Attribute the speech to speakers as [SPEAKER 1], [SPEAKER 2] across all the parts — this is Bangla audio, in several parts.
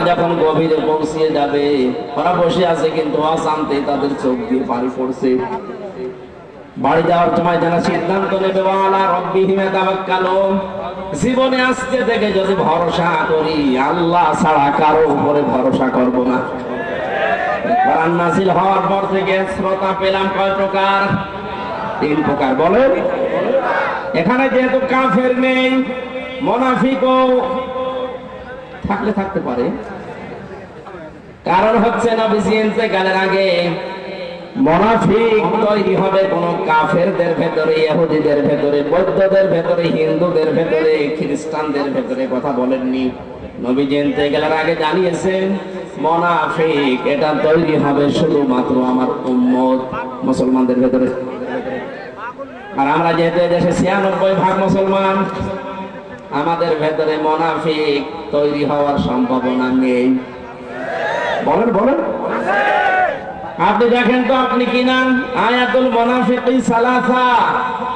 [SPEAKER 1] যখন গভীরে পৌঁছিয়ে যাবে, ওরা বসে আছে কিন্তু অশান্তি তাদের চোখ দিয়ে পানি পড়ছে। বাড়ি যাওয়ার সময় যারা সিদ্ধান্ত নেবে ওয়ালা রাব্বিহিম ইয়াতাওয়াক্কালুন, জীবনে আজকে থেকে যদি ভরসা করি আল্লাহ ছাড়া কারো উপরে ভরসা করব না। কোরআন নাযিল হওয়ার পর থেকে শ্রোতা পেলাম কয় প্রকার? 3 প্রকার। বলেন, এখানে যেহেতু কাফের নেই, মুনাফিকও থাকলে থাকতে পারে। কারণ হচ্ছে নবীজি ইন্তেকালের আগে মুনাফিক তৈরি হবে কোন কাফেরদের ভেতরে, ইহুদিদের ভেতরে, বৌদ্ধদের ভেতরে, হিন্দুদের ভেতরে, খ্রিস্টানদের ভেতরে। কথা বলেননি? নবীজি ইন্তেকালের আগে জানিয়েছেন মুনাফিক এটা তৈরি হবে শুধুমাত্র আমার উম্মত মুসলমানদের ভেতরে। আর আমরা যেহেতু দেশে 96% মুসলমান, আমাদের ভেতরে মুনাফিক তৈরি হওয়ার সম্ভাবনা নেই। বলেন বলেন, আপনি দেখেন তো আপনি কি না? আয়াতুল মুনাফিকি সালাসা,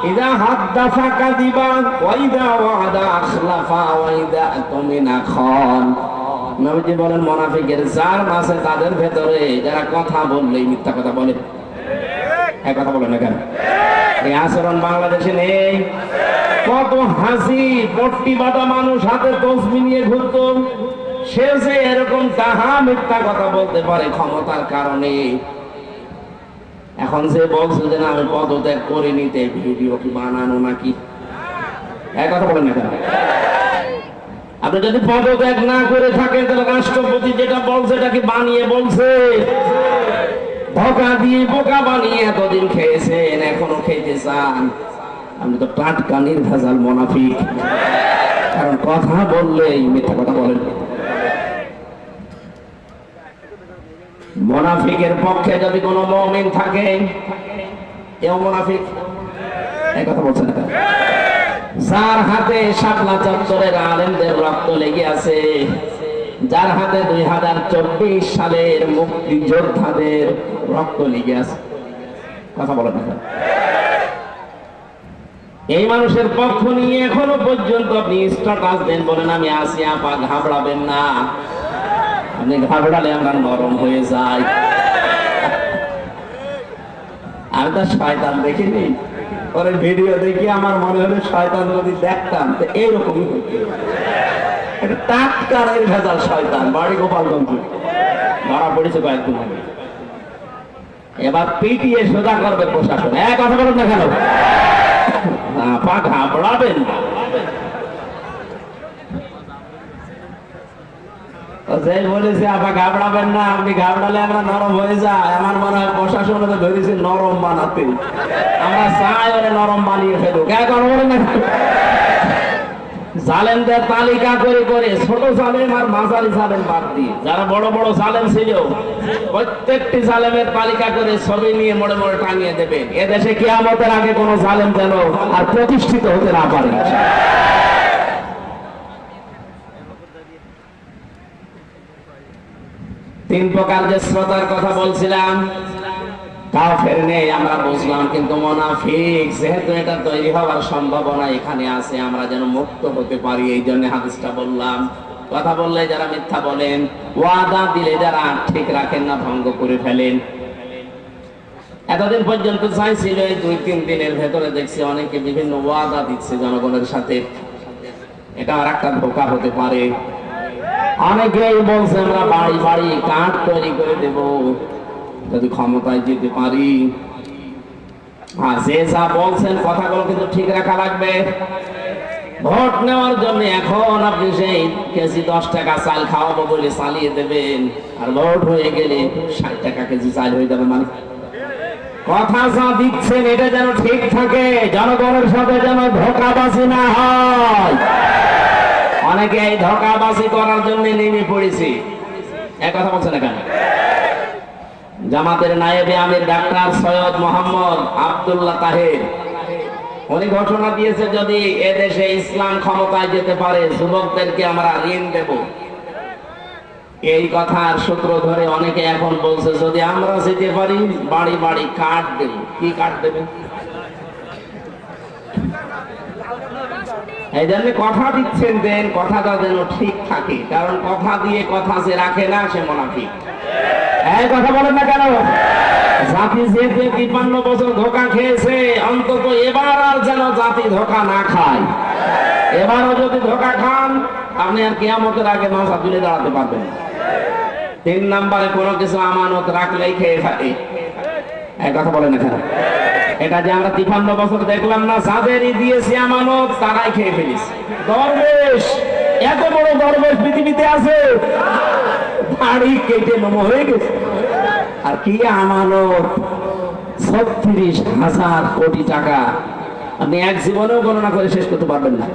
[SPEAKER 1] ইযা হাদাসা কাযিবা ওয়া ইযা ওয়া'আদা আখলাফা ওয়া ইযা আতমিনা খান। নবীজি বলেন মুনাফিকের 4 মাসে তাদের ভেতরে যারা কথা বললেই মিথ্যা কথা বলে। এক কথা বলেন না কেন? এই আচরণ বাংলাদেশে নেই। কত হাসি পট্টি বাটা মানুষ হাতে তসবিহ নিয়ে ঘুরতো, সে যে এরকম তাহা মিথ্যা কথা বলতে পারে ক্ষমতার কারণে। এখন যে বলছে যে না আমি পদত্যাগ করে নিতে, ভিডিও কি বানানো নাকি? এক কথা বলেন না কেন? আপনি যদি পদত্যাগ না করে থাকেন তাহলে রাষ্ট্রপতি যেটা বলছে এটা কি বানিয়ে বলছে? ধোঁকা দিয়ে বোকা বানিয়ে এতদিন খেয়েছেন, এখনো খেতে চান। আপনি তো টাটকা নির্ভেজাল মুনাফিক। কারণ কথা বললেই মিথ্যা কথা বলেন। মুনাফিকের পক্ষে যদি কোনো মুমিন থাকে, কেউ মুনাফিক এই কথা বলছেন না? যার হাতে শাপলা চত্বরের আলেমদের রক্ত লেগে আছে, যার হাতে 2024 সালের মুক্তিযোদ্ধাদের রক্ত লেগে আছে, কথা বলেন না? এই মানুষের পক্ষ নিয়ে এখনো পর্যন্ত আপনি স্ট্যাটাস দেন, বলেন আমি আছি আপা, ঘাবড়াবেন না। আপনি ঘাবড়ালে আমরা নরম হয়ে যাই। আমি তো শয়তান দেখিনি, ওর ভিডিও দেখি আমার মনে হলো শয়তান যদি দেখতাম তো এইরকমই হতো। এটা টাটকা নির্ভেজাল শয়তান, বাড়ি গোপালগঞ্জ, ধরা পড়েছে কয়েকদিন আগে। এবার পিটিয়ে সোজা করবে প্রশাসন। এক কথা বলুন না কেন? আপা ঘাবড়াবেন না। যে বলেছে আপা ঘাবড়াবেন না, আপনি ঘাবড়ালে আমরা নরম হয়ে যায়। আমার মনে হয় প্রশাসন ধরেছে নরম বানাতে, আমরা চাই ওরা নরম বানিয়ে ফেলুক। এক কথা বলেন না? জালেমদের তালিকা করে করে ছোট জালেম আর মাঝারি জালেম বাদ দিয়ে যারা বড় বড় জালেম ছিল, প্রত্যেকটি জালেমের তালিকা করে ছবি নিয়ে মোড়ে মোড়ে টাঙিয়ে দেবেন। এদেশে কিয়ামতের আগে কোন জালেম যেন আর প্রতিষ্ঠিত হতে না পারে। 3 প্রকার যে শ্রোতার কথা বলছিলাম, কাফের নেই আমরা বুঝলাম, কিন্তু মুনাফিক যেহেতু এটা তৈরি হওয়ার সম্ভাবনা এখানে আছে, আমরা যেন মুক্ত হতে পারি এই জন্য হাদিসটা বললাম। কথা বললে যারা মিথ্যা বলেন, ওয়াদা দিলে যারা ঠিক রাখেন না, ভঙ্গ করে ফেলেন। এতদিন পর্যন্ত চাইছিল, এই 2-3 দিনের ভেতরে দেখছি অনেকে বিভিন্ন ওয়াদা দিচ্ছে জনগণের সাথে। এটা আর একটা ধোঁকা হতে পারে। অনেকেই বলছে আমরা বাড়ি বাড়ি কার্ড তৈরি করে দেব যদি ক্ষমতায় যেতে পারি। আর যে যা বলছেন কথাগুলো কিন্তু ঠিক রাখা লাগবে। ভোট নেওয়ার জন্য এখন আপনি সেই কেজি 10 টাকা চাল খাওয়াবো বলে চালিয়ে দেবেন, আর ভোট হয়ে গেলে 60 টাকা কেজি চাল হয়ে যাবে। মানে কথা যা দিচ্ছেন এটা যেন ঠিক থাকে, জনগণের সাথে যেন ধোঁকাবাজি না হয়। অনেকে এই ধোঁকাবাজি করার জন্য নেমে পড়েছে। এক কথা বলছেন না কেন? জামাতের নায়েবে আমির ডাক্তার সৈয়দ মোহাম্মদ আব্দুল্লাহ তাহের উনি ঘোষণা দিয়েছে যদি এদেশে ইসলাম ক্ষমতায় যেতে পারে যুবকদেরকে আমরা ঋণ দেব। এই কথার সূত্র ধরে অনেকে এখন বলছে যদি আমরা যেতে পারি বাড়ি বাড়ি কার্ড দেব। কি কার্ড দেবেন? এই জন্য কথা দিচ্ছেন, দেন কথাটা যেন ঠিক থাকে, কারণ কথা দিয়ে কথা যে রাখে না সে মুনাফিক। এই কথা বলেন না কেন? জাতি যেতে 53 বছর ধোঁকা খেয়েছে, অন্তত এবার আর যেন জাতি ধোঁকা না খায়। এবারও যদি ধোঁকা খান, আপনি আর কিয়ামতের আগে মাথা তুলে দাঁড়াতে পারবেন না। 3 নম্বরে কোনো কিছু আমানত রাখলেই খেয়ে ফেলে। এই কথা বলেন না কেন? এটা যে আমরা 53 বছর দেখলাম না, যাদেরই দিয়েছি আমানত তারাই খেয়ে ফেলেছে। দরবেশ, এত বড় দরবেশ পৃথিবীতে আছে, দাড়ি কেটে নম হয়ে গেছে। আর কি আমানত? 36,000 কোটি টাকা। আপনি এক জীবনেও গণনা করে শেষ করতে পারবেন না।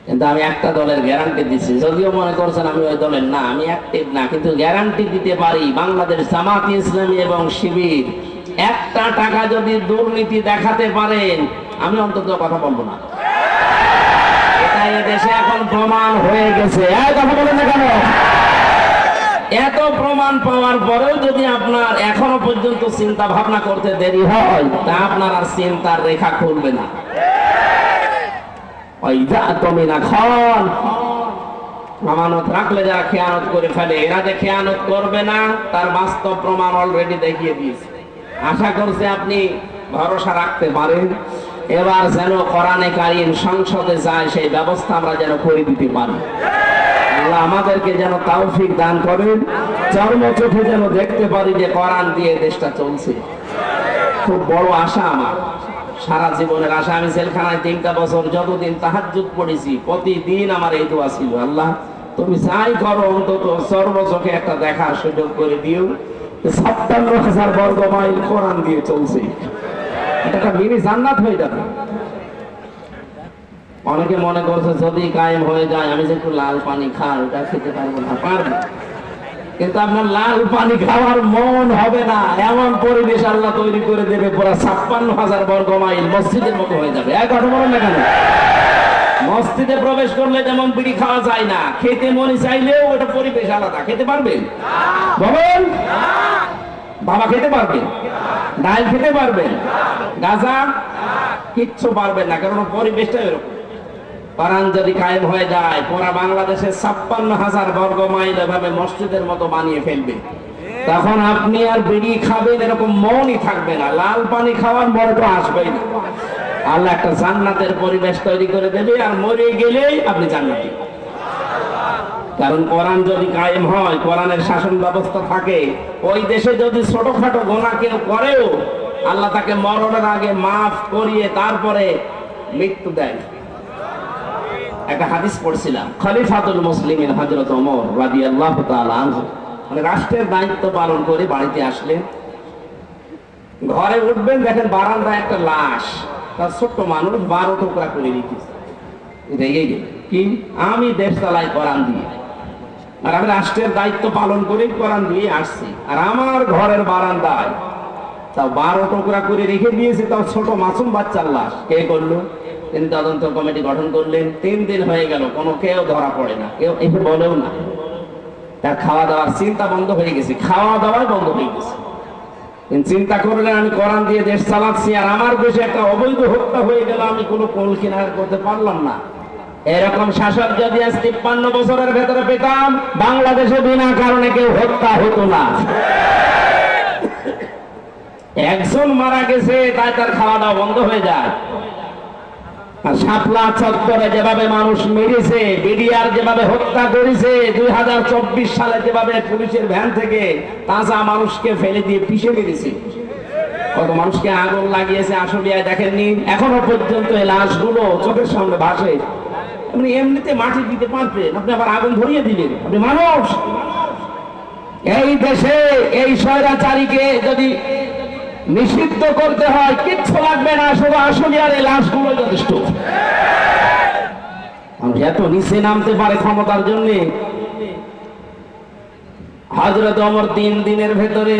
[SPEAKER 1] কিন্তু আমি একটা দলের গ্যারান্টি দিচ্ছি, যদিও মনে করছেন আমি ওই দলের না, আমি অ্যাক্টিভ না, কিন্তু গ্যারান্টি দিতে পারি বাংলাদেশ জামাত ইসলামী এবং শিবির একটা টাকা যদি দুর্নীতি দেখাতে পারেন, আমি অন্তত কথা বলবো না। এটা দেশে এখন প্রমাণ হয়ে গেছে। কথা বলেন না কেন? এত প্রমাণ পাওয়ার পরেও যদি আপনার এখনো পর্যন্ত চিন্তা ভাবনা করতে দেরি হয়, তা আপনার আর চিন্তার রেখা খুলবে না। আমানত রাখলে যারা খেয়ানত করে ফেলে, এরা যে খেয়ানত করবে না তার বাস্তব প্রমাণ অলরেডি দেখিয়ে দিয়েছে। আশা করছি আপনি ভরসা রাখতে পারেন। এবার যেন কোরআনে কারীম সংসদে যায়, সেই ব্যবস্থা আমরা যেন করে দিতে পারি। আল্লাহ আমাদেরকে যেন তৌফিক দান করেন, চর্ম চোখে যেন দেখতে পারি যে কোরআন দিয়ে দেশটা চলছে। খুব বড় আশা আমার, সারা জীবনের আশা। আমি জেলখানায় 3টা বছর যতদিন তাহাজ্জুদ পড়েছি, প্রতিদিন আমার এই দোয়া ছিল, আল্লাহ তুমি যাই করো অন্তত সর্বচোখে একটা দেখার সুযোগ করে দিও 57,000 বর্গ মাইল কোরআন দিয়ে চলছে। এটা একটা মিনি জান্নাত হয়ে যাবে। অনেকে মনে করছে যদি কায়েম হয়ে যায় আমি যে একটু লাল পানি খাই, ওটা খেতে পারবো না। পারবো, কিন্তু আপনার লাল পানি খাওয়ার মন হবে না। এমন পরিবেশ আল্লাহ তৈরি করে দেবে, পুরো 56,000 বর্গ মাইল মসজিদের মতো হয়ে যাবে। এক কথা বলেন না কেন? মসজিদে প্রবেশ করলে যেমন বিড়ি খাওয়া যায় না, খেতে মনে চাইলেও ওটা পরিবেশ আলাদা। খেতে পারবেন? বলেন। বাবা খেতে পারবেন? ডাল খেতে পারবেন? গাঁজা কিচ্ছু পারবেন না, কারণ পরিবেশটা এরকম। কোরআন যদি কায়েম হয়ে যায়, পুরা বাংলাদেশের 56,000 বর্গ মাইল এভাবে মসজিদের মতো বানিয়ে ফেলবে। তখন আপনি আর বিড়ি খাবেন এরকম মনই থাকবে না, লাল পানি খাওয়ার মন তো আসবেই না। আল্লাহ একটা জান্নাতের পরিবেশ তৈরি করে দেবে, আর মরে গেলেই আপনি জান্নাতি। কারণ কোরআন যদি কায়েম হয়, কোরআনের শাসন ব্যবস্থা থাকে, ওই দেশে যদি ছোটখাটো গুনাহ কেউ করেও আল্লাহ তাকে মরণের আগে মাফ করিয়ে তারপরে মৃত্যু দেয়। একটা হাদিস পড়ছিলাম, খলিফাতুল মুসলিমিন হযরত ওমর রাদিয়াল্লাহু তাআলা আনহু মানে রাষ্ট্রের দায়িত্ব পালন করে বাড়িতে আসলেন। ঘরে উঠবেন, দেখেন বারান্দায় একটা লাশ, তার ছোট্ট মানুষ 12 টুকরা করে রেখেছে। রেগে গেল, কি আমি দেশ চালাই কোরআন দিয়ে, আর আমি রাষ্ট্রের দায়িত্ব পালন করে কোরআন দিয়ে আসছি, আর আমার ঘরের বারান্দায় তাও 12 টুকরা করে রেখে দিয়েছে, তাও ছোট মাসুম বাচ্চার লাশ। কে করলো? তিনি তদন্ত কমিটি গঠন করলেন। 3 দিন হয়ে গেল, কোনো কেউ ধরা পড়ে না, কেউ এসে বলেও না। তার খাওয়া দাওয়ার চিন্তা বন্ধ হয়ে গেছে, খাওয়া দাওয়াই বন্ধ হয়ে গেছে। চিন্তা করলেন আমি কোরআন দিয়ে দেশ চালাচ্ছি, আর আমার দেশে একটা অবৈধ হত্যা হয়ে গেল, আমি কোনো কোল কিনারা করতে পারলাম না। এরকম শাসক যদি আজ 53 বছরের ভেতরে পেতাম, বাংলাদেশে বিনা কারণে কেউ হত্যা হতো না। একজন মারা গেছে তাই তার খাওয়া দাওয়া বন্ধ হয়ে যায়। আর শাপলা চত্বরে যেভাবে মানুষ মেরেছে, বিডিআর যেভাবে হত্যা করেছে, 2024 সালে যেভাবে পুলিশের ভ্যান থেকে তাজা মানুষকে ফেলে দিয়ে পিষে মেরেছে, কত মানুষকে আগুন লাগিয়েছে আশুলিয়ায় দেখেননি? এখনো পর্যন্ত এই লাশগুলো চোখের সামনে ভাসে। আপনি এমনিতে মাটি দিতে পারবেন, আপনি আবার আগুন ধরিয়ে দিলেন, আপনি মানুষ। এই দেশে এই স্বৈরাচারীকে যদি নিষিদ্ধ করতে হয় কিচ্ছু লাগবে না, শুধু আশুলিয়ার এই লাশগুলো যথেষ্ট। এত নিচে নামতে পারে ক্ষমতার জন্য। হযরত ওমর 3 দিনের ভেতরে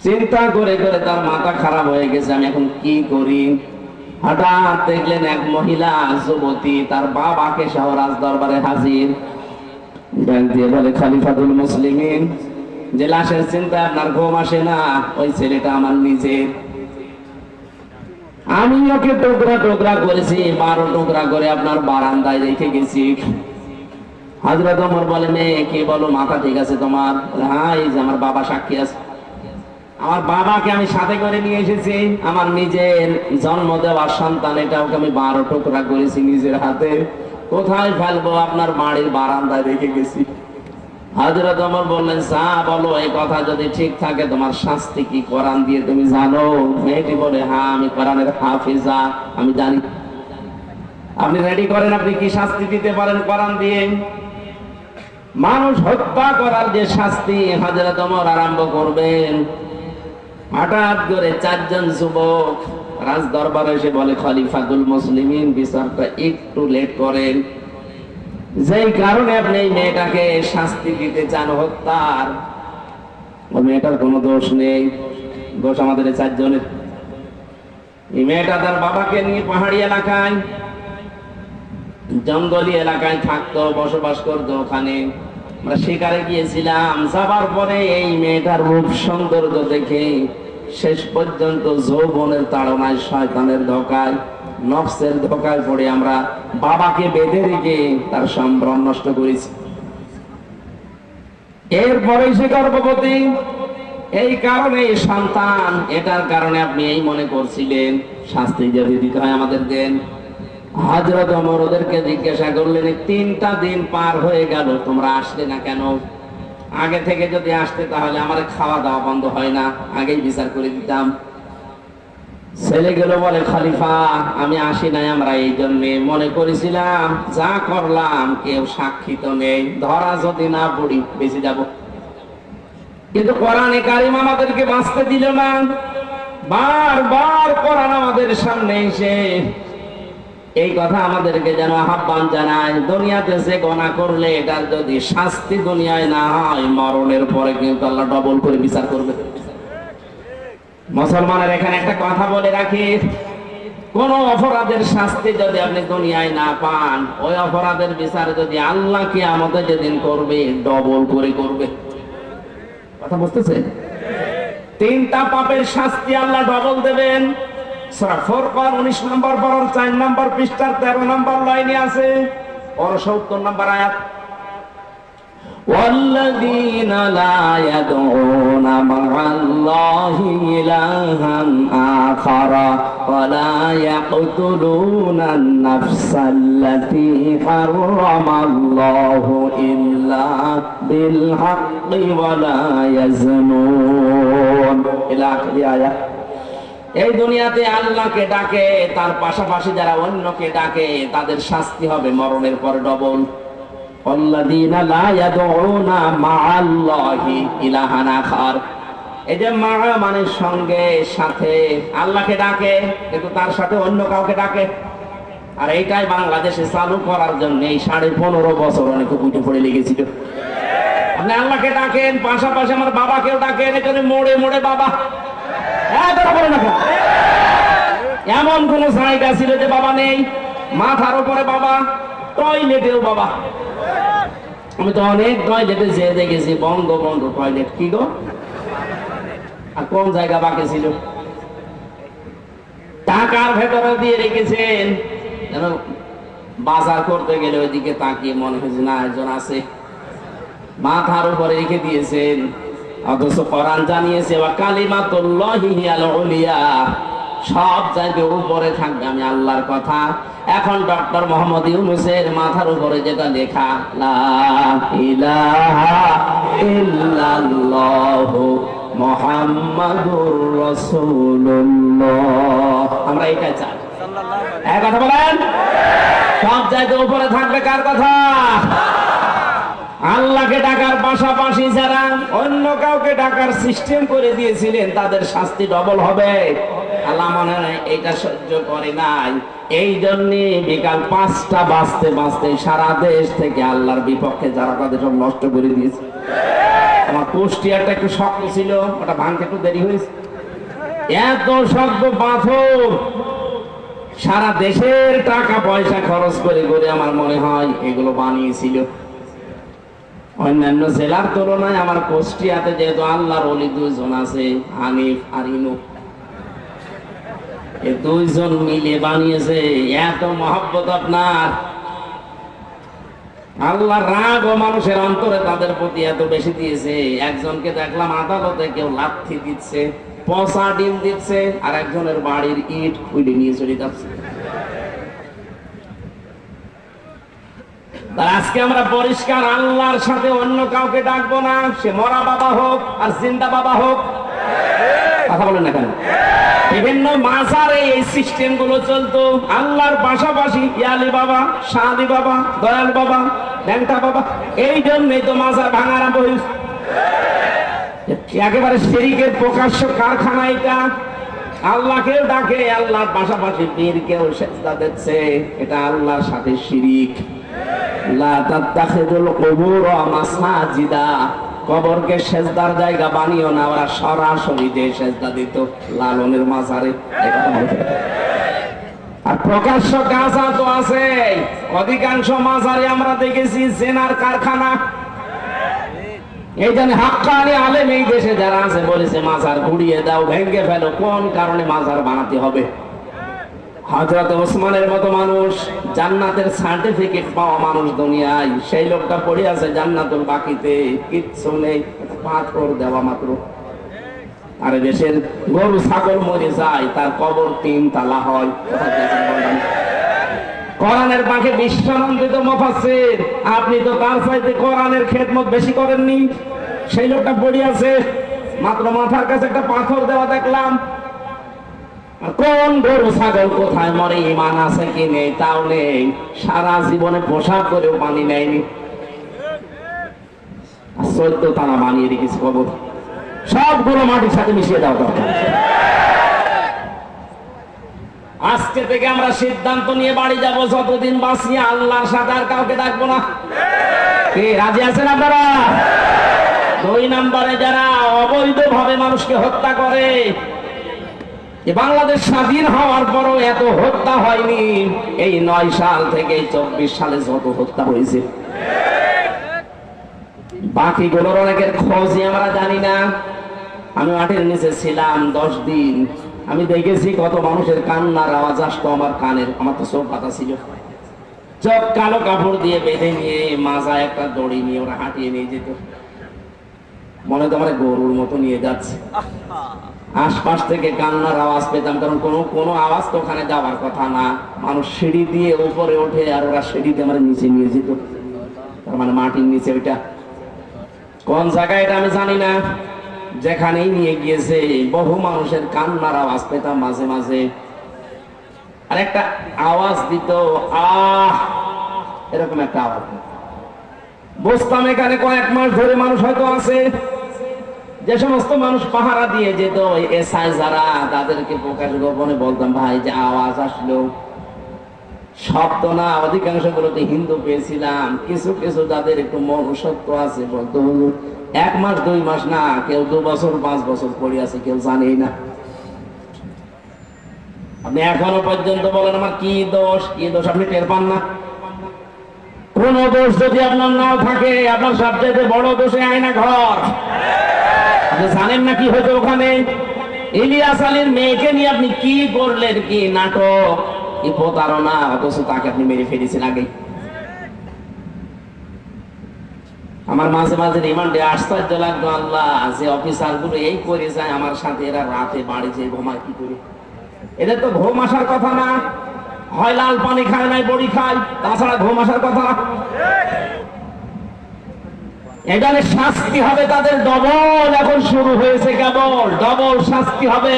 [SPEAKER 1] চিন্তা করে করে তার মাথা খারাপ হয়ে গেছে, আমি এখন কি করি। হঠাৎ দেখলেন এক মহিলা যুবতী তার বাবাকে সহ রাজ দরবারে হাজির। ডাক দিয়ে বলে, খলিফাতুল মুসলিমিন, যে লাশের চিন্তায় আপনার ঘুম আসে না, ওই ছেলেটা আমার নিজের। আমি ওকে টুকরা টুকরা করেছি, 12 টুকরা করে আপনার বারান্দায় রেখে গেছি। হযরত ওমর বলে, মেয়ে কি বলো, মাথা ঠিক আছে তোমার? হ্যাঁ, এই যে আমার বাবা সাক্ষী আছে। আমার বাবাকে আমি সাথে করে নিয়ে এসেছি, আমার নিজের জন্ম দেওয়া সন্তান, এটা ওকে আমি 12 টুকরা করেছি নিজের হাতে। কোথায় ফেলবো? আপনার বাড়ির বারান্দায় রেখে গেছি। হযরত ওমর বললেন, যা বলো, এই কথা যদি ঠিক থাকে তোমার শাস্তি কি কোরআন দিয়ে তুমি জানো? মেয়েটি বলে, হ্যাঁ আমি কোরআনের হাফিজা, আমি জানি। আপনি রেডি করেন, আপনি কি শাস্তি দিতে পারেন কোরআন দিয়ে? মানুষ হত্যা করার যে শাস্তি হযরত ওমর আরম্ভ করবেন। হঠাৎ করে 4 জন যুবক রাজ দরবারে এসে বলে, খলিফাতুল মুসলিমিন বিচারটা একটু লেট করেন, যেই কারণে আপনি এই মেয়েটাকে শাস্তি দিতে চান হত্যার, ওই মেয়েটার কোনো দোষ নেই, দোষ আমাদের 4 জনের। এই মেয়েটা তার বাবাকে নিয়ে পাহাড়ি এলাকায়, জঙ্গলি এলাকায় থাকতো, বসবাস করতো। ওখানে আমরা শিকারে গিয়েছিলাম, যাবার পরে এই মেয়েটার রূপ সৌন্দর্য দেখে শেষ পর্যন্ত যৌবনের তাড়নায়, শয়তানের ধোকায়, নফসের ধোকায় পড়ে আমরা বাবাকে বেঁধে রেখে তার সম্ভ্রম নষ্ট করেছি। এরপরে সে গর্ভবতী, এই কারণে সন্তান, এটার কারণে আপনি এই মনে করছিলেন শাস্তি যদি দিতে হয় আমাদের দেন। হযরত ওমর ওদেরকে জিজ্ঞাসা করলেন, 3টা দিন পার হয়ে গেল, তোমরা আসলে না কেন? আগে থেকে যদি আসতে তাহলে আমার খাওয়া দাওয়া বন্ধ হয় না, আগেই বিচার করে দিতাম। ছেলেগুলো বলে, খলিফা আমি আসি নাই, আমরা এই জন্য মনে করেছিলাম যা করলাম কেউ সাক্ষী তো নেই, ধরা যদি না পড়ি বেঁচে যাব। কিন্তু কোরআনে কারিম আমাদেরকে বাঁচতে দিল না। বারবার কোরআন আমাদের সামনে এসে এই কথা আমাদেরকে যেন আহ্বান জানায়, দুনিয়াতে যে গুনাহ করলে এটার যদি শাস্তি দুনিয়ায় না হয়, মরণের পরে কিন্তু আল্লাহ ডবল করে বিচার করবে। মুসলমানের এখানে একটা কথা বলে রাখি, কোন অপরাধের শাস্তি যদি আপনি দুনিয়ায় না পান, ওই অপরাধের বিচার যদি আল্লাহ কিয়ামতে যেদিন করবে, ডবল করে করবে। কথা বুঝতেছে? 3টা পাপের শাস্তি আল্লাহ ডবল দেবেন। সূরা ফুরকান 19 নম্বর পড়ার 4 নম্বর পৃষ্ঠার 13 নম্বর লাইনে আছে, 69 নম্বর আয়াত। والذين لا يدعون مع الله إلها آخر ولا يقتلون النفس التي حرم الله إلا بالحق ولا يزنون إلى آخر الآية। এই দুনিয়াতে আল্লাহকে ডাকে, তার পাশাপাশি যারা অন্যকে ডাকে তাদের শাস্তি হবে মরণের পর ডবল। আল্লাযীনা লা ইয়াদউনা মা'আল্লাহি ইলাহান আখার, এই যে মা মানে সঙ্গে, সাথে, আল্লাহকে ডাকে কিন্তু তার সাথে অন্য কাউকে ডাকে। আর এইটাই বাংলাদেশে চালু করার জন্য এই 15.5 বছর অনেক উঠে পড়ে লেগেছিল। আপনি আল্লাহকে ডাকেন, পাশাপাশি আমার বাবাকেও ডাকেন, এখানে মোড়ে মোড়ে বাবা। এমন কোন জায়গা ছিল যে বাবা নেই? মাথার উপরে বাবা, টয়লেটেও বাবা। আমি তো অনেক টয়লেটে যেয়ে দেখেছি বন্ধ বন্ধ টয়লেট। কি গো, আর কোন জায়গা বাকি ছিল? টাকার ভেতরে দিয়ে রেখেছেন, যেন বাজার করতে গেলে ওইদিকে তাকিয়ে মনে হয়েছে না একজন আছে। মাথার উপরে রেখে দিয়েছেন, অথচ কোরআন জানিয়েছে ওয়া কালিমাতুল্লাহি হিয়াল উলিয়া, সব জায়গায় উপরে থাকবে আমি আল্লাহর কথা। এখন ডক্টর মোহাম্মদ ইউনূসের মাথার উপরে যেটা লেখা, লা ইলাহা ইল্লাল্লাহু মুহাম্মাদুর রাসূলুল্লাহ, আমরা এটা চাই। এক কথা বলেন, সব জায়গায় উপরে থাকবে কার কথা? আল্লাহকে ডাকার পাশাপাশি যারা অন্য কাউকে ডাকার সিস্টেম করে দিয়েছিলেন তাদের শাস্তি ডবল হবে। আল্লাহ মনে হয় এটা সহ্য করে নাই, এই জন্য বিকাল 5টা বাজতে বাজতে সারা দেশ থেকে আল্লাহর বিপক্ষে যারা তাদের সব নষ্ট করে দিয়েছে। আমার কুষ্টিয়াটা একটু শক্ত ছিল, ওটা ভাঙতে একটু দেরি হয়েছে। এত শক্ত পাথর, সারা দেশের টাকা পয়সা খরচ করে করে আমার মনে হয় এগুলো বানিয়েছিল। অন্যান্য জেলার তুলনায় আমার কুষ্টিয়াতে যেহেতু আল্লাহর ওলি 2 জন আছে, হানিফ আর ইনু, এ দুইজন মিলে বানিয়েছে। এত মহব্বত আপনার, আল্লাহ রাগ ও মানুষের অন্তরে তাদের প্রতি এত বেশি দিয়েছে। একজনকে দেখলাম আদালতে কেউ লাথি দিচ্ছে, পচা ডিম দিচ্ছে, আর একজনের বাড়ির ইট খুলে নিয়ে চলে যাচ্ছে। আজকে আমরা পরিষ্কার আল্লাহর সাথে অন্য কাউকে ডাকবো না, সে মরা বাবা হোক আর জিন্দা বাবা হোক। কথা বলেন না কেন? বিভিন্ন মাজারে এই সিস্টেম গুলো চলতো। আল্লাহর পাশাপাশি ইয়ালি বাবা, শাদি বাবা, দয়াল বাবা, ল্যাংটা বাবা, এই জন্যই তো মাজার ভাঙা আরম্ভ হয়েছে। একেবারে শিরকের প্রকাশ্য কারখানা এটা। আল্লাহকেও ডাকে, আল্লাহর পাশাপাশি পীরকেও সেজদা দিচ্ছে, এটা আল্লাহর সাথে শিরিক। লা তাত্তাখিযুল কুবুর মাসাজিদা, কবরকে সেজদার জায়গা বানিও না। ওরা সরাসরি যে সেজদা দিত লালনের মাজারে। আর প্রকাশ্য গাঁজা তো আছে, অধিকাংশ মাজারে আমরা দেখেছি জেনার কারখানা। এই জন্য হাক্কানি আলেম এই দেশে যারা আছে বলেছে মাজার গুড়িয়ে দাও, ভেঙে ফেলো। কোন কারণে মাজার বানাতে হবে? হযরত ওসমানের মতো মানুষ, জান্নাতের সার্টিফিকেট পাওয়া মানুষ দুনিয়ায়, সেই লোকটা পড়ে আছে জান্নাতুল বাকিতে, কিচ্ছু নেই, পাথর দেওয়া মাত্র। আর দেশের গরু ছাগল মরে যায়, তার কবর 3 তালা হয়। কোরআনের পাখে বিশ্বানন্দিত মুফাসসির, আপনি তো তার চাইতে কোরআনের খেদমত বেশি করেননি। সেই লোকটা পড়ে আছে, মাত্র মাথার কাছে একটা পাথর দেওয়া দেখলাম। কোন গরু ছাগল কোথায় মরে, ইমান আছে কি নেই তাও নেই, সারা জীবনে পোশাক করেও পানি নেয়নি। 14 তালা বানিয়ে রেখেছি কবর, সবগুলো মাটির সাথে মিশিয়ে দেওয়া দরকার। আজকে থেকে আমরা সিদ্ধান্ত নিয়ে বাড়ি যাব, যতদিন বাঁচি আল্লাহর সাথে আর কাউকে ডাকবো না। কে রাজি আছেন আপনারা? 2 নম্বরে যারা অবৈধভাবে মানুষকে হত্যা করে, বাংলাদেশ স্বাধীন হওয়ার পরও এত হত্যা হয়নি। এই 9 সাল থেকে 24 সালে যত হত্যা হয়েছে, বাকিগুলোর অনেকের খোঁজই আমরা জানি না। আমি মাটির নিচে ছিলাম 10 দিন, আমি দেখেছি কত মানুষের কান্নার আওয়াজ আসতো আমার কানের। আমার তো চোখ পাতা ছিল, চোখ কালো কাপড় দিয়ে বেঁধে নিয়ে মাজায় একটা দড়ি নিয়ে ওরা হাঁটিয়ে নিয়ে যেত, মনে তো আমার গরুর মতো নিয়ে যাচ্ছে। আশপাশ থেকে কান্নার আওয়াজ পেতাম, কারণ কোনো আওয়াজ তো ওখানে যাওয়ার কথা না। মানুষ সিঁড়ি দিয়ে উপরে ওঠে, আর ওরা সিঁড়িতে আমার নিচে নিয়ে যেত, তার মানে মাটির নিচে। ওইটা কোন জায়গায় এটা আমি জানি না, যেখানেই নিয়ে গিয়েছে বহু মানুষের কান্নার আওয়াজ পেতাম মাঝে মাঝে। আর একটা আওয়াজ দিত, আহ, এরকম একটা আওয়াজ। বুঝতাম এখানে কয়েক মাস ধরে মানুষ হয়তো আছে। যে সমস্ত মানুষ পাহারা দিয়ে যেত, এসআই যারা, তাদেরকে প্রকাশ গোপনে বলতাম, ভাই যে আওয়াজ আসলো, শব্দ না, অধিকাংশ গুলোতে হিন্দু পেয়েছিলাম। কিছু কিছু যাদের একটু মনুষ্যত্ব আছে বলতো, 1 মাস 2 মাস না, কেউ 2 বছর 5 বছর পড়ে আছে, কেউ জানেই না। আপনি এখনো পর্যন্ত বলেন আমার কি দোষ, কি দোষ, আপনি টের পান না। কোন দোষ যদি আপনার নাও থাকে, আপনার সবচেয়ে বড় দোষে আয়না ঘর। আপনি জানেন না কি হয়েছে ওখানে? ইলিয়াস আলীর মেয়েকে নিয়ে আপনি কি করলেন, কি নাটক, কি প্রতারণা, অথচ তাকে আপনি মেরে ফেলেছেন আগে। আমার মাঝে মাঝে রিমান্ডে আশ্চর্য লাগতো, আল্লাহ, যে অফিসার গুলো এই করে যায় আমার সাথে, এরা রাতে বাড়ি যেয়ে ঘুমায় কি করে? এদের তো ঘুম আসার কথা না, হয় লাল পানি খায় নাই বড়ি খায়, তাছাড়া ঘুম আসার কথা না। এখানে শাস্তি হবে তাদের ডবল, এখন শুরু হয়েছে কেবল, ডবল শাস্তি হবে।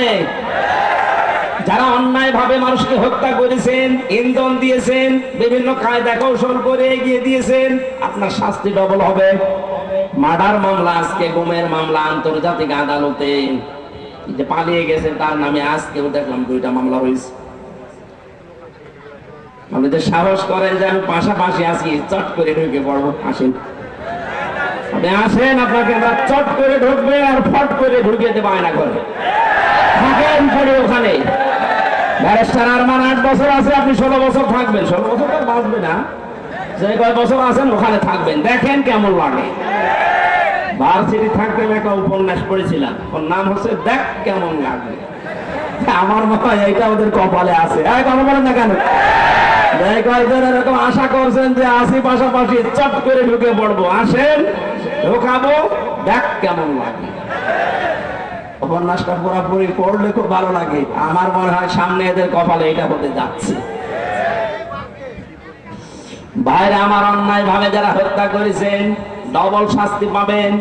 [SPEAKER 1] যারা অন্যায় ভাবে মানুষকে হত্যা করেছেন, ইন্ধন দিয়েছেন, বিভিন্ন কায়দা কৌশল করে এগিয়ে দিয়েছেন, আপনার শাস্তি ডবল হবে। মার্ডার মামলা আজকে, গুমের মামলা আন্তর্জাতিক আদালতে, যে পালিয়ে গেছে তার নামে আজকেও দেখলাম 2টা মামলা হয়েছে। আপনি যে সাহস করেন যে আমি পাশাপাশি আছি, চট করে ঢুকে পড়বো, আসেন। আপনি আসেন, আপনাকে আমরা চট করে ঢুকবে আর ফট করে ঢুকিয়ে দেবো আয়না করে। থাকেন পরে ওখানে। ব্যারিস্টার আরমান 8 বছর আছে, আপনি 16 বছর থাকবেন। 16 বছর তো বাঁচবে না, যে কয় বছর আছেন ওখানে থাকবেন, দেখেন কেমন লাগে। ভার্সিটি থাকতে আমি একটা উপন্যাস পড়েছিলাম, ওর নাম হচ্ছে দেখ কেমন লাগে। আমার মনে হয় এইটা ওদের কপালে আছে। কথা বলেন না কেন? কয়েকজন এরকম আশা করছেন যে আসি পাশাপাশি চট করে ঢুকে পড়বো, আসেন ঢোকাবো, দেখ কেমন লাগে। উপন্যাসটা পুরোপুরি পড়লে খুব ভালো লাগে। আমার মনে হয় সামনে এদের কপালে এটা হতে যাচ্ছে। বাইরে আমার অন্যায় ভাবে যারা হত্যা করেছেন ডবল শাস্তি পাবেন।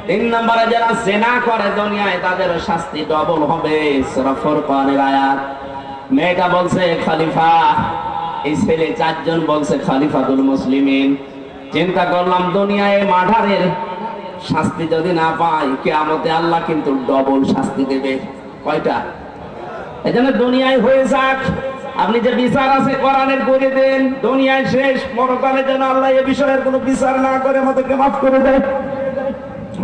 [SPEAKER 1] 3 নম্বরে যারা জেনা করে দুনিয়ায় তাদেরও শাস্তি ডবল হবে। সূরা ফুরকানের আয়াত। মেয়েটা বলছে খলিফা, এই ছেলে 4 জন বলছে খলিফাতুল মুসলিমিন। চিন্তা করলাম দুনিয়ায় মার্ডারের শাস্তি যদি না পাই, কিয়ামতে আল্লাহ কিন্তু ডবল শাস্তি দেবে। কয়টা? এজন্য দুনিয়ায় হয়ে যাক, আপনি যে বিচার আছে কোরআনের করে দেন, দুনিয়ায় শেষ, পরকালে যেন আল্লাহ এই বিষয়ের কোনো বিচার না করে আমাদেরকে মাফ করে দেয়।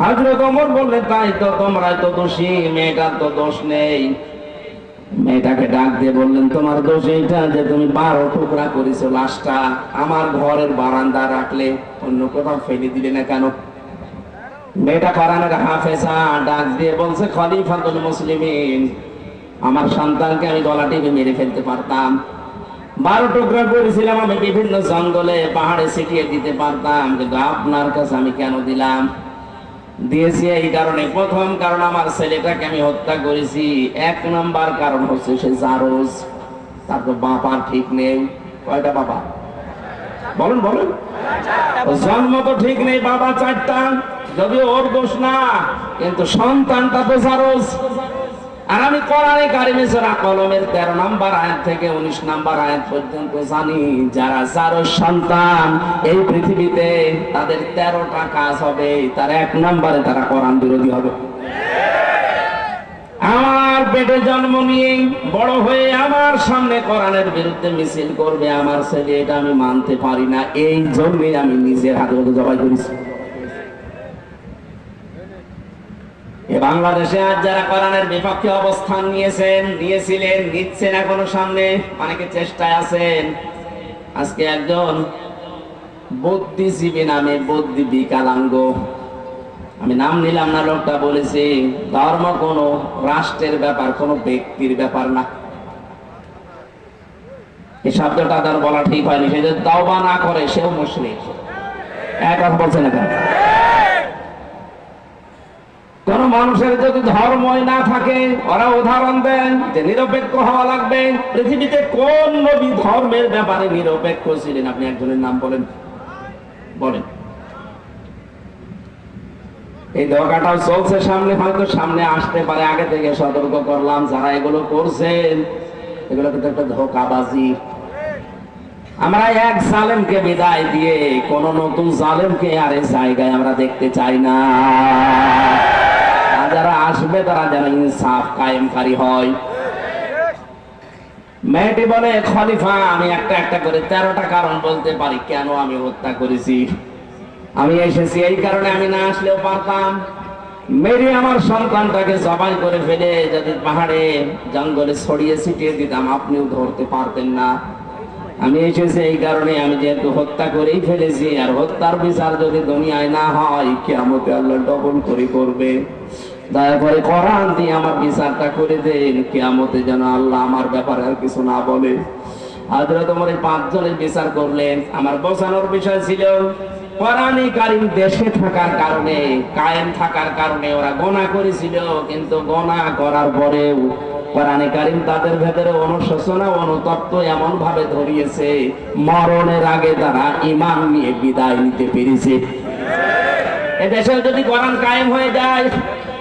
[SPEAKER 1] হযরত ওমর বললেন, তাই তো তোমরাই তো দোষী, মেয়েটার তো দোষ নেই। মেয়েটাকে ডাক দিয়ে বললেন, তোমার দোষ এইটা যে তুমি 12 টুকরা করেছো লাশটা, আমার ঘরের বারান্দা রাখলে, অন্য কোথাও ফেলে দিলে না কেন? মেয়েটা কোরআনের হাফেজা, ডাক দিয়ে বলছে, খলিফাতুল মুসলিমিন, আমার সন্তানকে আমি গলা টিপে মেরে ফেলতে পারতাম। 12 টুকরা করেছিলাম আমি, বিভিন্ন জঙ্গলে পাহাড়ে ছিটিয়ে দিতে পারতাম, কিন্তু আপনার কাছে আমি কেন দিলাম? দিয়েছি এই কারণে, প্রথম কারণ আমার ছেলেটাকে আমি হত্যা করেছি, 1 নম্বর কারণ হচ্ছে সে জারজ, তার তো বাবার ঠিক নেই। কয়টা বাবা? বলেন বলেন। জন্ম তো ঠিক নেই, বাবা 4টা, যদিও ওর দোষ না, কিন্তু সন্তানটা তো জারজ। আর আমি কোরআনে কারিমে সূরা কলমের 13 নম্বর আয়াত থেকে 19 নম্বর আয়াত পর্যন্ত জানি, যারা জারজ সন্তান এই পৃথিবীতে তাদের 13টা কাজ হবে, তার 1 নম্বরে তারা কোরআন বিরোধী হবে। আমার পেটে জন্ম নিয়ে বড় হয়ে আমার সামনে কোরআনের বিরুদ্ধে মিছিল করবে আমার ছেলে, এটা আমি মানতে পারি না। এই জন্যই আমি নিজের হাতে জবাই করেছি। বাংলাদেশে আজ যারা কোরআনের বিপক্ষে অবস্থান নিয়েছিলেন, নিচ্ছেন, এখনো সামনে অনেকে চেষ্টায় আছেন। আজকে একজন বুদ্ধিজীবী নামে, বুদ্ধি বিকালাঙ্গ, আমি নাম নিলাম না, লোকটা বলেছে ধর্ম কোনো রাষ্ট্রের ব্যাপার, কোনো ব্যক্তির ব্যাপার না। এই শব্দটা তার বলা ঠিক হয়নি। সে যদি তাওবা না করে সেও মুশরিক। এক কথা বলছে না কেন? কোন মানুষের যদি ধর্মই না থাকে, ওরা উদাহরণ দেন যে নিরপেক্ষ হওয়া লাগবে। পৃথিবীতে কোন নবী ধর্মের ব্যাপারে নিরপেক্ষ ছিলেন? আপনি একজনের নাম বলেন, বলেন। এই ধোঁকাটাও চলছে সামনে, হয়তো সামনে আসতে পারে, আগে থেকে সতর্ক করলাম। যারা এগুলো করছেন এগুলো কিন্তু একটা ধোঁকাবাজি। আমরা এক জালেমকে বিদায় দিয়ে কোন নতুন জালেমকে আর এই জায়গায় আমরা দেখতে চাই না। যারা আসবে তারা যেন ইনসাফ কায়েমকারী হয়। মেয়েটি বলে, খলিফা, আমি একটা একটা করে 13টা কারণ বলতে পারি কেন আমি হত্যা করেছি। আমি এসেছি এই কারণে, আমি না আসলেও পারতাম। মেরে আমার সন্তানটাকে জবাই করে ফেলে যদি পাহাড়ে জঙ্গলে ছড়িয়ে ছিটিয়ে দিতাম, আপনিও ধরতে পারতেন না। আমি এসেছি এই কারণে, আমি যেহেতু হত্যা করেই ফেলেছি, আর হত্যার বিচার যদি দুনিয়ায় না হয়, কিয়ামতে আল্লাহ ডবল করে করবে। দয়া করে কোরআন দিয়ে আমার বিচারটা করে দেন, কিয়ামতে যেন আল্লাহ আমার ব্যাপারে আর কিছু না বলে। হযরত ওমর 5 জনের বিচার করলেন। আমার বোঝানোর বিষয় ছিল, কোরআনে কারীম দেশে থাকার কারণে, কায়েম থাকার কারণে ওরা গুনাহ করেছিল, কিন্তু গুনাহ করার পরেও কোরআনে কারীম তাদের ভেতরে অনুশোচনা, অনুতপ্ত এমন ভাবে ধরিয়েছে, মরণের আগে তারা ঈমান নিয়ে বিদায় নিতে পেরেছে। এদেশে যদি কোরআন কায়েম হয়ে যায়,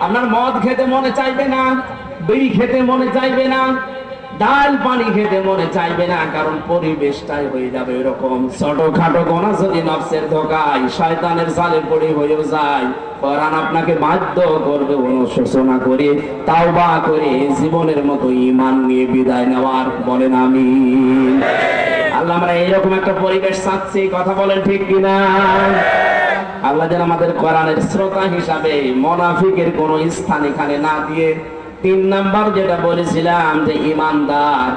[SPEAKER 1] আপনার মদ খেতে মনে চাইবে না, বিড়ি খেতে মনে চাইবে না, ডাল পানি খেতে মনে চাইবে না, কারণ পরিবেশটাই হয়ে যাবে এরকম। ছোটখাটো গোনা যদি নফসের ধোকায়, শয়তানের জালে পড়ে হয়েও যায়, কোরআন আপনাকে বাধ্য করবে অনুশোচনা করে, তাওবা করে, জীবনের মতো ঈমান নিয়ে বিদায় নেওয়ার। বলেন আমিন। আল্লাহ, আমরা এরকম একটা পরিবেশ চাচ্ছি, কথা বলেন ঠিক কিনা? আল্লাহ যেন আমাদের কোরআনের শ্রোতা হিসাবে মুনাফিকের কোনো স্থান এখানে না দিয়ে, 3 নাম্বার যেটা বলেছিলাম যে ইমানদার,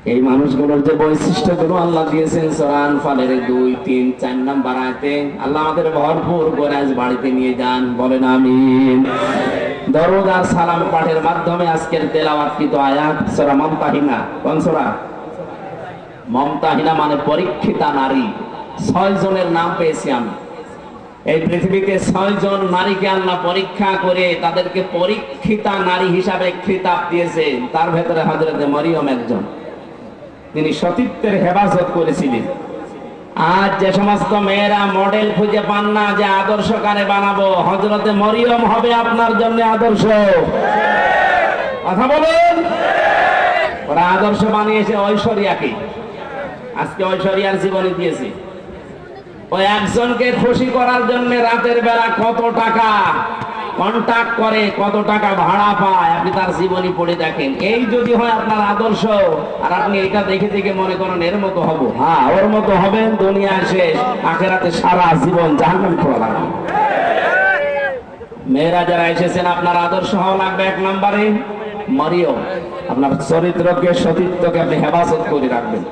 [SPEAKER 1] এই মানুষগুলোর যে বৈশিষ্ট্যগুলো আল্লাহ দিয়েছেন সূরা আনফালের 2, 3, 4 নাম্বার আয়াতে, আল্লাহ আমাদের ভরপুর করে আজ বাড়িতে নিয়ে যান, বলেন আমিন। দরুদ আর সালাম পাঠের মাধ্যমে আজকের তেলাওয়াতকৃত আয়াত সূরা মুমতাহিনা। কোন সূরা? মুমতাহিনা মানে পরীক্ষিতা নারী। 6 জনের নাম পেয়েছি আমি। এই পৃথিবীতে 6 জন নারীকে আল্লাহ পরীক্ষা করে তাদেরকে পরীক্ষিতা নারী হিসাবে খিতাব দিয়েছেন। তার ভেতরে হযরত মরিয়ম একজন। তিনি সতীত্বের হেফাজত করেছিলেন। আজ যে সমস্ত মেয়েরা মডেল খুঁজে পান না যে আদর্শ কারে বানাবো, হযরতে মরিয়ম হবে আপনার জন্য আদর্শ। কথা বলুন। ওরা আদর্শ বানিয়েছে ঐশ্বরিয়াকে। আজকে ঐশ্বরিয়ার জীবনী দিয়েছে। ওই একজনকে খুশি করার জন্য রাতের বেলা কত টাকা কন্টাক্ট করে, কত টাকা ভাড়া পায়, আপনি তার জীবনী পড়ে দেখেন। এই যদি হয় আপনার আদর্শ, আর আপনি এটা দেখে দেখে মনে করেন এর মতো হবো, হ্যাঁ ওর মতো হবেন, দুনিয়া শেষ, আখেরাতে সারা জীবন জাহান্নামে খোলা লাগবে। মেয়েরা যারা এসেছেন, আপনার আদর্শ হওয়া লাগবে 1 নম্বরে মরিয়ম। আপনার চরিত্রকে, সতীত্বকে আপনি হেফাজত করে রাখবেন।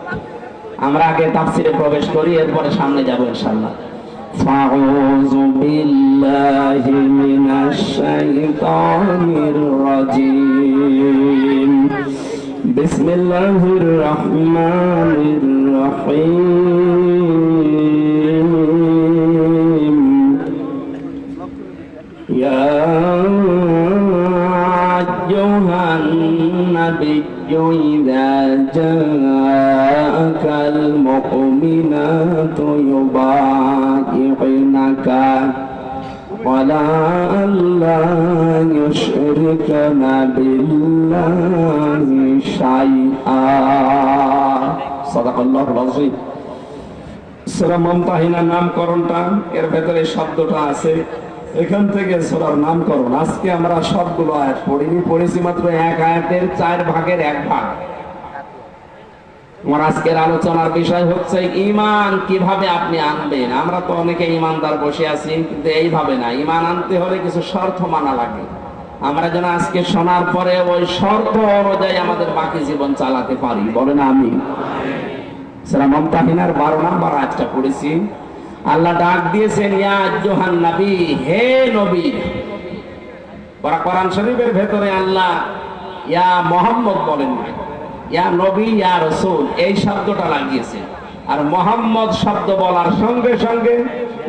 [SPEAKER 1] আমরা আগে তাফসিরে প্রবেশ করি, এরপরে সামনে যাব ইনশাআল্লাহ। ফাউযু বিল্লাহি মিনাশ শাইতানির রাজীম। বিসমিল্লাহির রহমানির রহিম। ইয়া আইয়ুহান নাবিয়্যু ইযা জাআকাল মুমিনাতু ইউবাইয়ুনাকা ওয়ালা আল্লা ইউশরিকানা বিল্লাহি শাইআ। সাদাকাল্লাহুল আযীম। সূরা মুমতাহিনা নামকরণটা এর ভেতরে শব্দটা আছে, এখান থেকে সূরার নামকরণ। আজকে আমরা সবগুলো আয়াত পড়িনি, পড়েছি মাত্র 1 আয়াতের 4 ভাগের 1 ভাগ। আমার আজকের আলোচনার বিষয় হচ্ছে ঈমান কিভাবে আপনি আনবেন। আমরা তো অনেকে ঈমানদার বসে আছি, কিন্তু এইভাবে না। ঈমান আনতে হলে কিছু শর্ত মানা লাগে। আমরা যেন আজকে শোনার পরে ওই শর্ত অনুযায়ী আমাদের বাকি জীবন চালাতে পারি, বলেন আমিন। সূরা মুমতাহিনার 12 নম্বর আয়াতটা পড়েছি। আল্লাহ ডাক দিয়েছেন ইয়া আইয়ুহান নবী, হে নবী। কোরআন শরীফের ভেতরে আল্লাহ ইয়া মুহাম্মদ বলেন না, ইয়া নবী, ইয়া রাসূল এই শব্দটা লাগিয়েছেন। আর মুহাম্মদ শব্দ বলার সঙ্গে সঙ্গে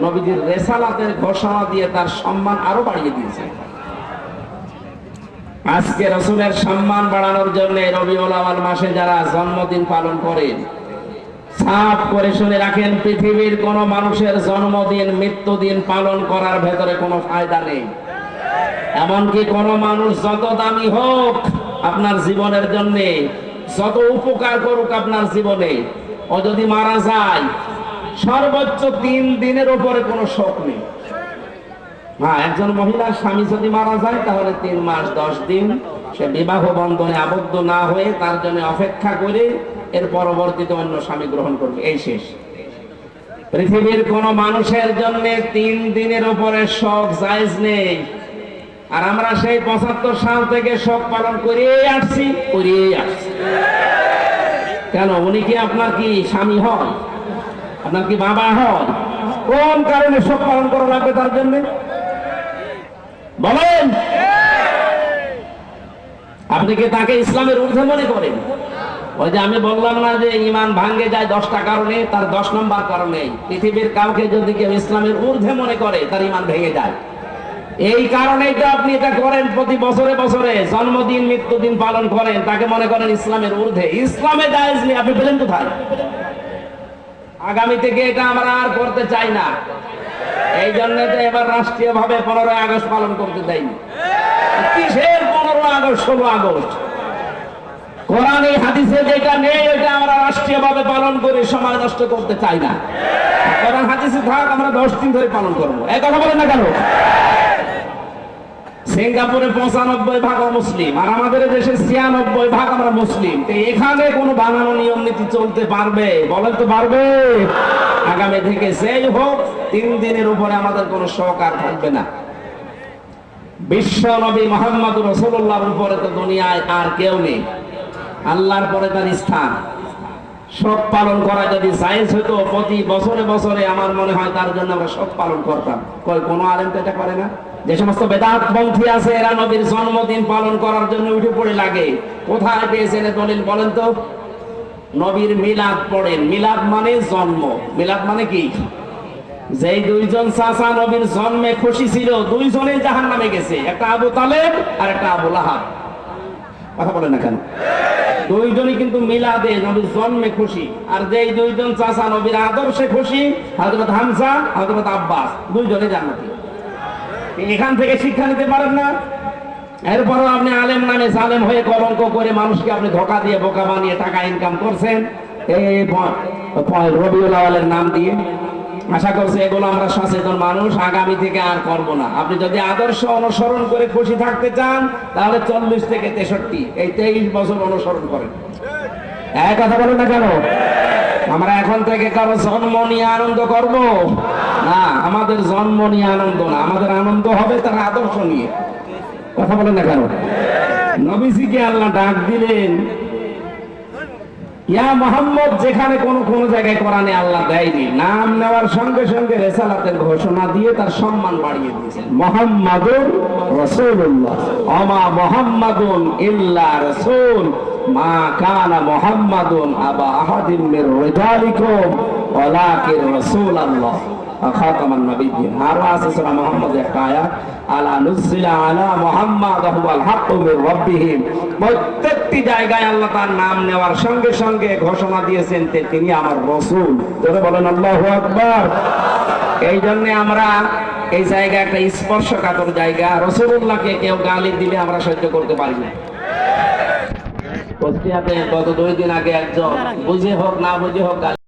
[SPEAKER 1] নবীজির রিসালাতের ঘোষণা দিয়ে তার সম্মান আরো বাড়িয়ে দিয়েছেন। আজকে রাসূলের সম্মান বাড়ানোর জন্য রবিউল আউয়াল মাসে যারা জন্মদিন পালন করেন, সাফ করে শুনে রাখেন, পৃথিবীর কোন মানুষের জন্মদিন মৃত্যুদিন পালন করার ভেতরে কোনো ফায়দা নেই। এমনকি কোন মানুষ যত দামি হোক আপনার জীবনের জন্য, যত উপকার করুক আপনার জীবনে, ও যদি মারা যায় সর্বোচ্চ 3 দিনের উপরে কোনো শোক নেই। হ্যাঁ, একজন মহিলার স্বামী যদি মারা যায় তাহলে 3 মাস 10 দিন সে বিবাহ বন্ধনে আবদ্ধ না হয়ে তার জন্য অপেক্ষা করে এর পরবর্তীতে অন্য স্বামী গ্রহণ করবে, এই শেষ। পৃথিবীর কোন মানুষের জন্য 3 দিনের উপরে শোক জায়েজ নেই। আর আমরা সেই 75 সাল থেকে শোক পালন করেই আসছি। কেন? উনি কি আপনার কি স্বামী হন? আপনার কি বাবা হন? কোন কারণে শোক পালন করা লাগবে তার জন্য বলেন? আপনি কি তাকে ইসলামের ঊর্ধ্বে মনে করেন? ওই যে আমি বললাম না যে ঈমান ভাঙ্গে যায় 10টা কারণে, তার 10 নম্বর কারণে পৃথিবীর কাউকে যদি কেউ ইসলামের ঊর্ধ্বে মনে করে তার ঈমান ভেঙে যায়। এই কারণেই তো আপনি এটা করেন, প্রতি বছরে বছরে জন্মদিন মৃত্যুদিন পালন করেন, তাকে মনে করেন ইসলামের ঊর্ধ্বে। ইসলামে জায়েজ নেই, আপনি পেলেন কোথায়? আগামী থেকে এটা আমরা আর করতে চাই না। এই জন্য তো এবার রাষ্ট্রীয় ভাবে 15ই আগস্ট পালন করতে দেয়নি। কিসের 15 আগস্ট 16 আগস্ট? কোরআনে হাদিসে যেটা নেই ওইটা আমরা রাষ্ট্রীয় ভাবে পালন করে সময় নষ্ট করতে চাই না। কোরআন হাদিসে থাক, আমরা 10 দিন ধরে পালন করবো। এই কথা বলেন না কেন? সিঙ্গাপুরে 95% মুসলিম, আর আমাদের দেশে 96% আমরা মুসলিম। তো এখানে কোনো বানানো নিয়ম নীতি চলতে পারবে? বলেন তো পারবে? আগামী থেকে সেই হোক 3 দিনের উপরে আমাদের কোনো শোক আর থাকবে না। বিশ্ব নবী মুহাম্মদ রাসূলুল্লাহর উপরে তো দুনিয়ায় আর কেউ নেই। আল্লাহর পরে তার স্থান। সব পালন করা যদি জায়েজ হতো প্রতি বছরে বছরে, আমার মনে হয় তার জন্য আমরা সব পালন করতাম। কোনো আলেম তো এটা করে না। যে সমস্ত বেদাত পন্থী আছে এরা নবীর জন্মদিন পালন করার জন্য উঠে পড়ে লাগে। কোথায় পেয়েছেন দলিল বলেন তো? নবীর মিলাদ পড়েন। মিলাদ মানে জন্ম। মিলাদ মানে কি? যেই দুইজন চাচা নবীর জন্মে খুশি ছিল, দুইজনেই জাহান্নামে গেছে। একটা আবু তালেব আর একটা আবু লাহাব। কথা বলেন না কেন? দুইজনই কিন্তু মিলাদে নবীর জন্মে খুশি। আর যেই দুইজন চাচা নবীর আদর্শে খুশি, হযরত হামজা, হযরত আব্বাস, দুইজনেই জান্নাতি। এখান থেকে শিক্ষা নিতে পারেন না? এরপরও আপনি আলেম নামে জালেম হয়ে কলঙ্ক করে মানুষকে আপনি ধোঁকা দিয়ে বোকা বানিয়ে টাকা ইনকাম করছেন এই রবিউল আউয়ালের নাম দিয়ে। আশা করছি এগুলো আমরা সচেতন মানুষ, আগামী থেকে আর করব না। আপনি যদি আদর্শ অনুসরণ করে খুশি থাকতে চান তাহলে 40 থেকে 63 এই 23 বছর অনুসরণ করেন। এক কথা বলেন না কেন? আমরা এখন থেকে কারো জন্ম নিয়ে আনন্দ করব না। আমাদের জন্ম নিয়ে আনন্দ না, আমাদের আনন্দ হবে তার আদর্শ নিয়ে। কথা বলেন না কেন? নবীজিকে আল্লাহ ডাক দিলেন ইয়া মুহাম্মদ, যেখানে কোন জায়গায় কোরআনে আল্লাহ দেয়নি। নাম নেওয়ার সঙ্গে সঙ্গে রিসালাতের ঘোষণা দিয়ে তার সম্মান বাড়িয়ে দিয়েছেন। মুহাম্মাদুর রাসূলুল্লাহ, ওমা মুহাম্মাদুন ইল্লা রাসূল, মা কানা মুহাম্মাদুন আবা আহাদিন মির রিজালিকুম ওয়ালাকিন রাসূলুল্লাহ খাতামান নাবিয়্যিন। আর আছে সূরা মুহাম্মদ একটা আয়াত, আলা নুজিলা আলা মুহাম্মাদ হুয়াল হাক্কু মির রাব্বিহিম। প্রত্যেকটি জায়গায় আল্লাহ তার নাম নেওয়ার সঙ্গে সঙ্গে ঘোষণা দিয়েছেন তিনি আমার রাসূল। জোরে বলেন আল্লাহু আকবার। এই জন্য আমরা এই জায়গা একটা স্পর্শকাতর জায়গা। রাসূলুল্লাহকে কেউ গালি দিলে আমরা সহ্য করতে পারি না। কুষ্টিয়াতে গত 2 দিন আগে একজন বুঝে হোক না বুঝে হোক